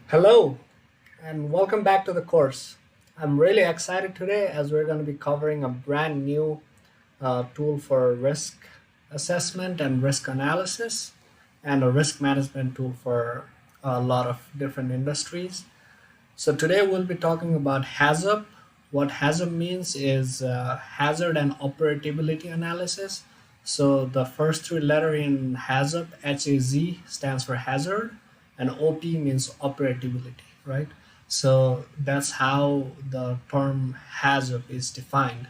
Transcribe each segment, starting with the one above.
Hello, and welcome back to the course. I'm really excited today as we're going to be covering a brand new tool for risk assessment and risk analysis, and a risk management tool for a lot of different industries. So, today we'll be talking about HAZOP. What HAZOP means is hazard and operability analysis. So, the first three letters in HAZOP, HAZ, stands for hazard, and OP means operability, right? So, that's how the term HAZOP is defined.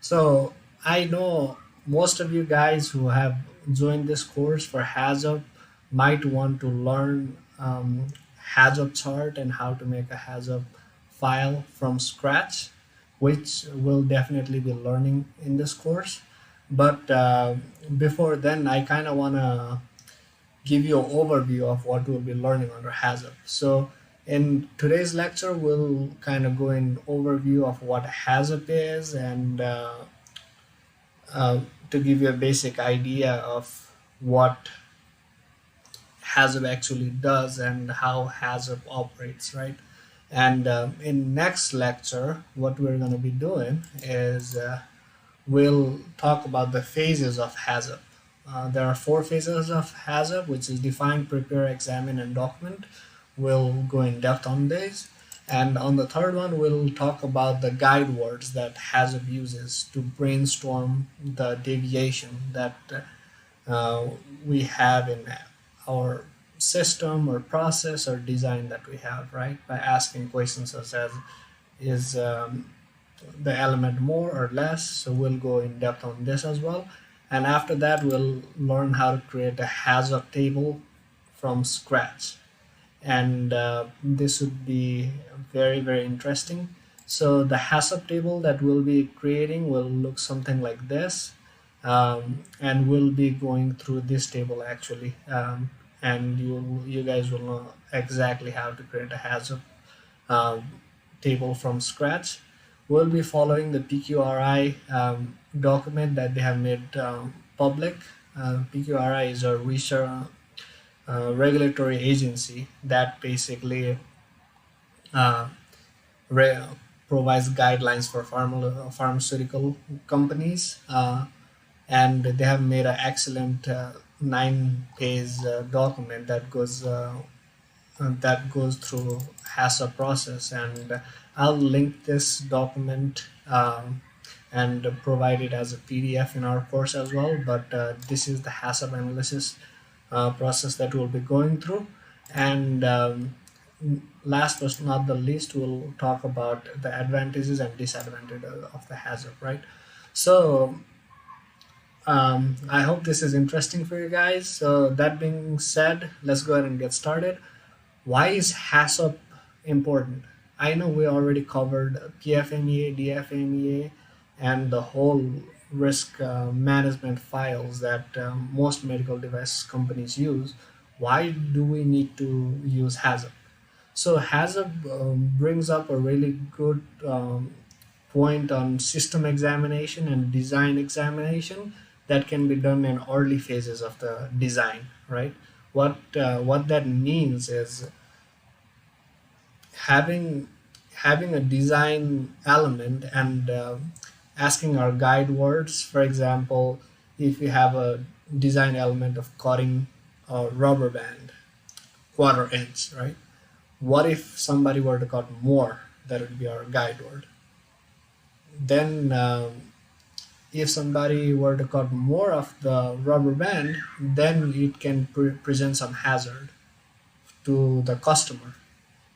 So, I know most of you guys who have joined this course for HAZOP might want to learn HAZOP chart and how to make a HAZOP file from scratch, which we'll definitely be learning in this course. But before then, I kind of want to give you an overview of what we'll be learning under HAZOP. So in today's lecture, we'll kind of go in overview of what HAZOP is and to give you a basic idea of what HAZOP actually does and how HAZOP operates, right? And in next lecture, what we're going to be doing is we'll talk about the phases of HAZOP. There are four phases of HAZOP, which is define, prepare, examine, and document. We'll go in depth on this. And on the third one, we'll talk about the guide words that HAZOP uses to brainstorm the deviation that uh, we have in our system or process or design that we have, right? By asking questions such as, is the element more or less? So we'll go in depth on this as well. And after that, we'll learn how to create a HAZOP table from scratch. And this would be very, very interesting. So the HAZOP table that we'll be creating will look something like this. And we'll be going through this table actually. And you guys will know exactly how to create a HAZOP um, table from scratch. We'll be following the PQRI document that they have made public. PQRI is a research regulatory agency that basically uh, re- provides guidelines for pharmaceutical companies, and they have made an excellent 9-page document that goes through HACCP process, and I'll link this document and provide it as a PDF in our course as well. But this is the HACCP analysis process that we'll be going through. And last but not the least, we'll talk about the advantages and disadvantages of the HACCP, right? So I hope this is interesting for you guys. So that being said, let's go ahead and get started. Why is HACCP important? I know we already covered PFMEA, DFMEA, and the whole risk management files that most medical device companies use. Why do we need to use HACCP? So HACCP brings up a really good point on system examination and design examination that can be done in early phases of the design, right? What that means is having having a design element and asking our guide words. For example, if you have a design element of cutting a rubber band, quarter inch, right? What if somebody were to cut more? That would be our guide word. Then, if somebody were to cut more of the rubber band, then it can present some hazard to the customer.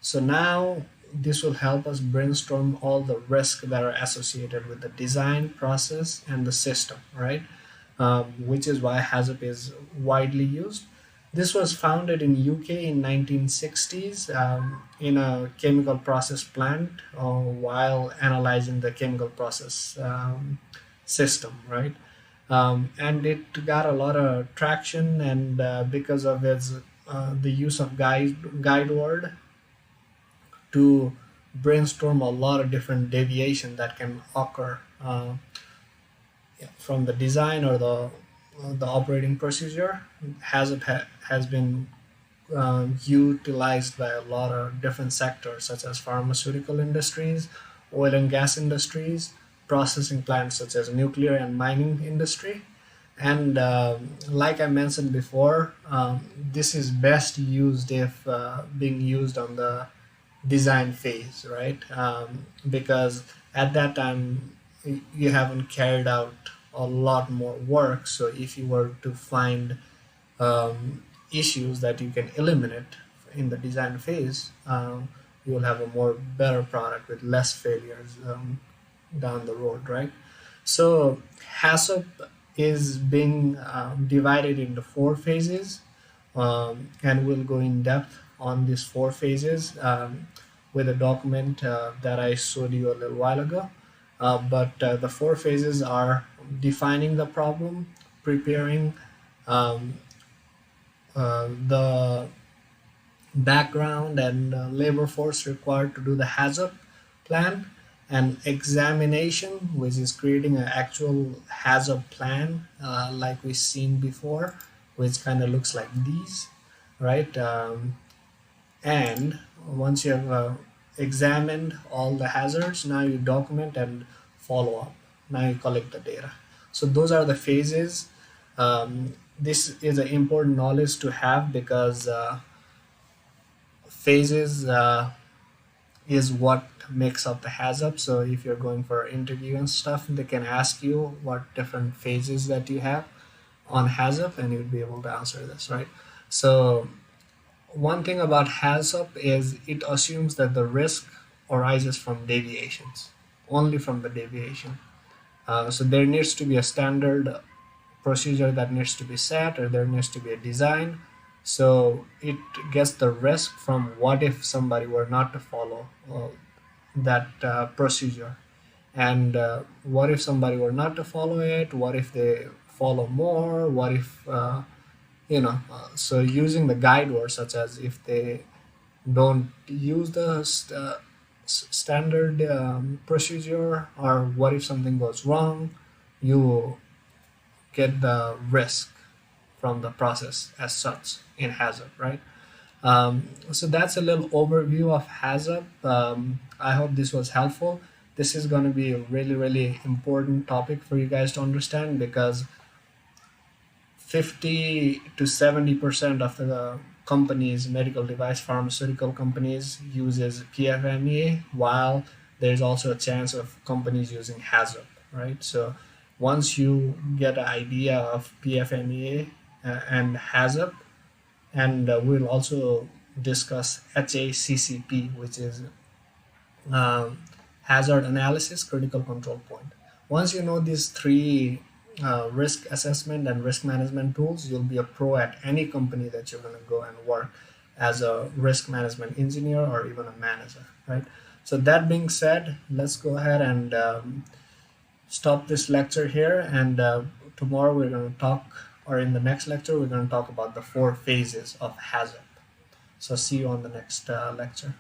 So now this will help us brainstorm all the risks that are associated with the design process and the system, right? Which is why HAZOP is widely used. This was founded in UK in 1960s in a chemical process plant while analyzing the chemical process system, right? And it got a lot of traction, and because of its the use of guide word to brainstorm a lot of different deviation that can occur from the design or the operating procedure. Has been utilized by a lot of different sectors such as pharmaceutical industries, oil and gas industries, processing plants such as nuclear and mining industry. And like I mentioned before, this is best used if being used on the design phase, right? Because at that time you haven't carried out a lot more work. So if you were to find issues that you can eliminate in the design phase, you will have a more better product with less failures down the road, right? So HAZOP is being divided into four phases, and we'll go in depth on these four phases with a document that I showed you a little while ago. But the four phases are defining the problem, preparing the background and labor force required to do the HAZOP plan, and examination, which is creating an actual HAZOP plan like we've seen before, which kind of looks like these, right? And once you have examined all the hazards, now you document and follow up. Now you collect the data. So those are the phases. This is an important knowledge to have because phases is what makes up the HAZOP. So if you're going for an interview and stuff, they can ask you what different phases that you have on HAZOP, and you'd be able to answer this, right? So one thing about HAZOP is it assumes that the risk arises from deviations, only from the deviation. So there needs to be a standard procedure that needs to be set, or there needs to be a design. So it gets the risk from what if somebody were not to follow that procedure, and what if somebody were not to follow it, what if they follow more, what if so using the guide words such as if they don't use the standard procedure, or what if something goes wrong, you get the risk from the process as such in HAZOP, right? So that's a little overview of HAZOP. I hope this was helpful. This is going to be a really, really important topic for you guys to understand, because 50 to 70% of the companies, medical device pharmaceutical companies, uses PFMEA, while there's also a chance of companies using HAZOP, right? So once you get an idea of PFMEA and HAZOP, and we'll also discuss HACCP, which is hazard analysis critical control point. Once you know these three risk assessment and risk management tools, you'll be a pro at any company that you're going to go and work as a risk management engineer or even a manager, right? So that being said, let's go ahead and stop this lecture here, and tomorrow we're going to talk, or in the next lecture, we're going to talk about the four phases of HAZOP. So see you on the next lecture.